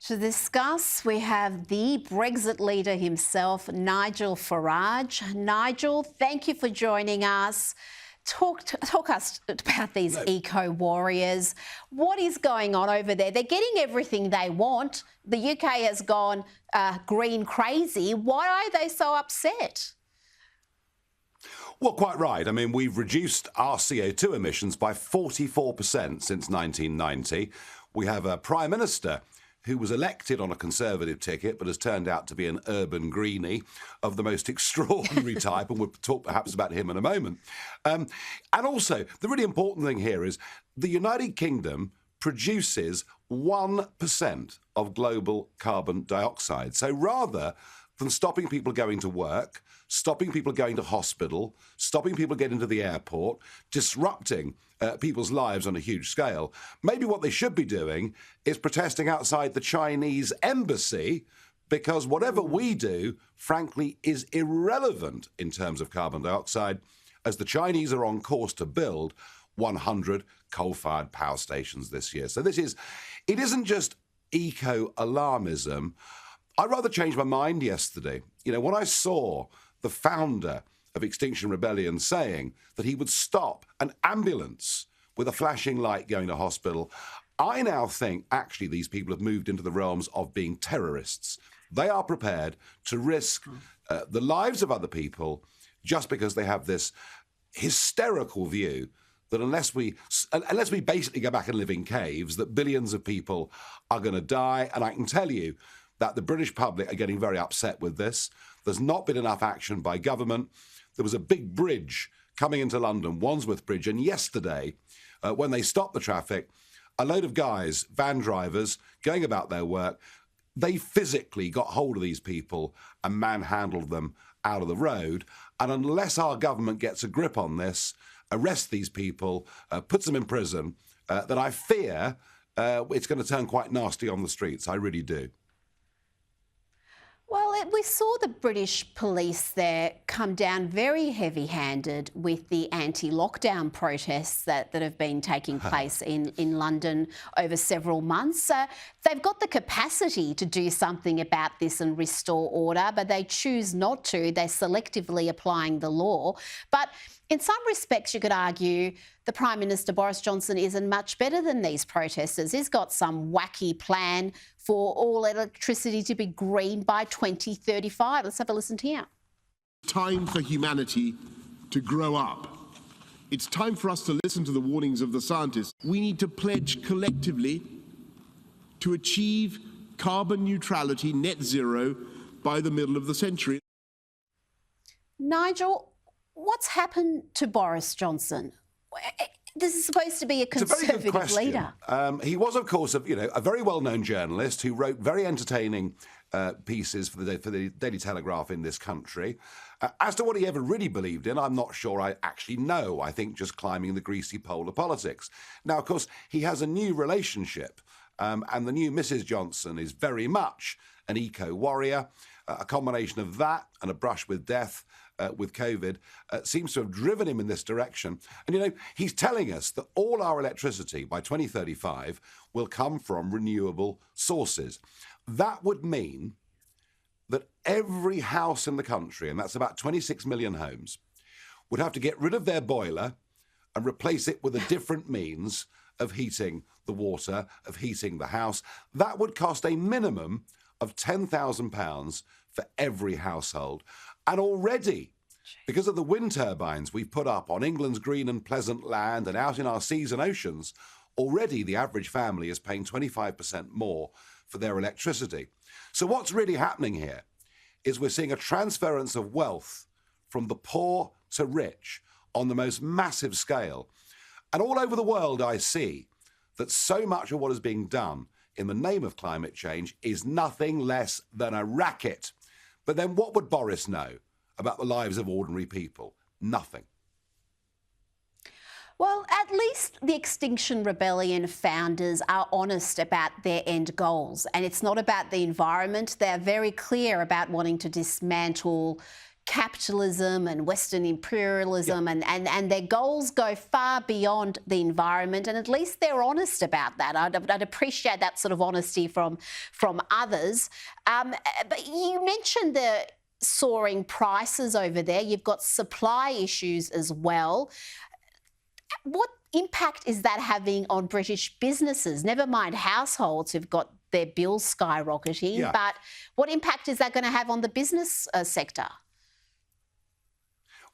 To discuss, we have the Brexit leader himself, Nigel Farage. Nigel, thank you for joining us. Talk us about these eco-warriors. What is going on over there? They're getting everything they want. The UK has gone green crazy. Why are they so upset? Well, quite right. I mean, we've reduced our CO2 emissions by 44% since 1990. We have a Prime Minister who was elected on a Conservative ticket but has turned out to be an urban greenie of the most extraordinary type, and we'll talk perhaps about him in a moment. And also, the really important thing here is the United Kingdom produces 1% of global carbon dioxide. So rather than stopping people going to work, stopping people going to hospital, stopping people getting to the airport, disrupting people's lives on a huge scale, maybe what they should be doing is protesting outside the Chinese embassy, because whatever we do, frankly, is irrelevant in terms of carbon dioxide, as the Chinese are on course to build 100 coal-fired power stations this year. So it isn't just eco-alarmism. I rather changed my mind yesterday. You know, when I saw the founder of Extinction Rebellion saying that he would stop an ambulance with a flashing light going to hospital, I now think actually these people have moved into the realms of being terrorists. They are prepared to risk the lives of other people just because they have this hysterical view that unless we basically go back and live in caves, that billions of people are going to die. And I can tell you that the British public are getting very upset with this. There's not been enough action by government. There was a big bridge coming into London, Wandsworth Bridge, and yesterday, when they stopped the traffic, a load of guys, van drivers, going about their work, they physically got hold of these people and manhandled them out of the road. And unless our government gets a grip on this, arrests these people, puts them in prison, then I fear it's going to turn quite nasty on the streets. I really do. Well, we saw the British police there come down very heavy-handed with the anti-lockdown protests that have been taking place in London over several months. They've got the capacity to do something about this and restore order, but they choose not to. They're selectively applying the law. But in some respects, you could argue the Prime Minister, Boris Johnson, isn't much better than these protesters. He's got some wacky plan for all electricity to be green by 2035. Let's have a listen here. Time for humanity to grow up. It's time for us to listen to the warnings of the scientists. We need to pledge collectively to achieve carbon neutrality, net zero, by the middle of the century. Nigel, what's happened to Boris Johnson? This is supposed to be a Conservative leader. He was, of course, a very well-known journalist who wrote very entertaining pieces for the Daily Telegraph in this country. As to what he ever really believed in, I'm not sure I actually know. I think just climbing the greasy pole of politics. Now, of course, he has a new relationship, and the new Mrs. Johnson is very much an eco-warrior. A combination of that and a brush with death with COVID seems to have driven him in this direction. And, you know, he's telling us that all our electricity by 2035 will come from renewable sources. That would mean that every house in the country, and that's about 26 million homes, would have to get rid of their boiler and replace it with a different means of heating the water, of heating the house. That would cost a minimum of £10,000 for every household. And already, because of the wind turbines we've put up on England's green and pleasant land and out in our seas and oceans, already the average family is paying 25% more for their electricity. So what's really happening here is we're seeing a transference of wealth from the poor to rich on the most massive scale. And all over the world, I see that so much of what is being done in the name of climate change is nothing less than a racket. But then what would Boris know about the lives of ordinary people? Nothing. Well, at least the Extinction Rebellion founders are honest about their end goals. And it's not about the environment. They're very clear about wanting to dismantle capitalism and Western imperialism, and their goals go far beyond the environment, and at least they're honest about that. I'd appreciate that sort of honesty from others. But you mentioned the soaring prices over there. You've got supply issues as well. What impact is that having on British businesses? Never mind households who've got their bills skyrocketing, but what impact is that going to have on the business sector?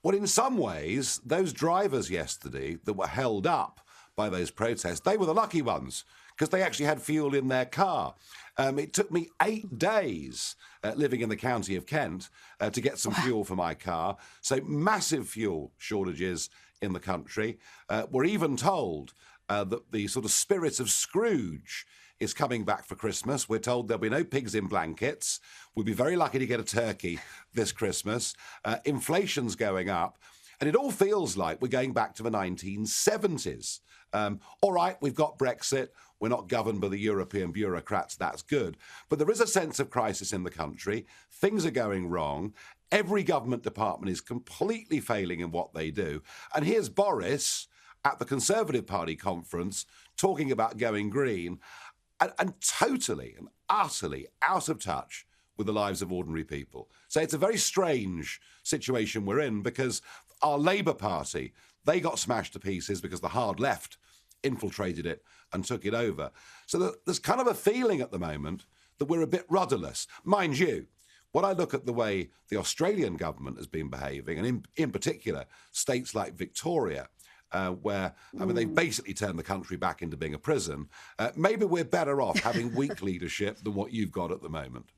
Well, in some ways, those drivers yesterday that were held up by those protests, they were the lucky ones because they actually had fuel in their car. It took me 8 days living in the county of Kent to get some fuel for my car. So massive fuel shortages in the country. We're even told that the sort of spirit of Scrooge is coming back for Christmas. We're told there'll be no pigs in blankets. We'll be very lucky to get a turkey this Christmas. Inflation's going up. And it all feels like we're going back to the 1970s. All right, we've got Brexit. We're not governed by the European bureaucrats. That's good. But there is a sense of crisis in the country. Things are going wrong. Every government department is completely failing in what they do. And here's Boris at the Conservative Party conference talking about going green and totally and utterly out of touch with the lives of ordinary people. So it's a very strange situation we're in because our Labour Party, they got smashed to pieces because the hard left infiltrated it and took it over. So there's kind of a feeling at the moment that we're a bit rudderless. Mind you, when I look at the way the Australian government has been behaving, and in particular states like Victoria, where, I mean, they've basically turned the country back into being a prison, maybe we're better off having weak leadership than what you've got at the moment.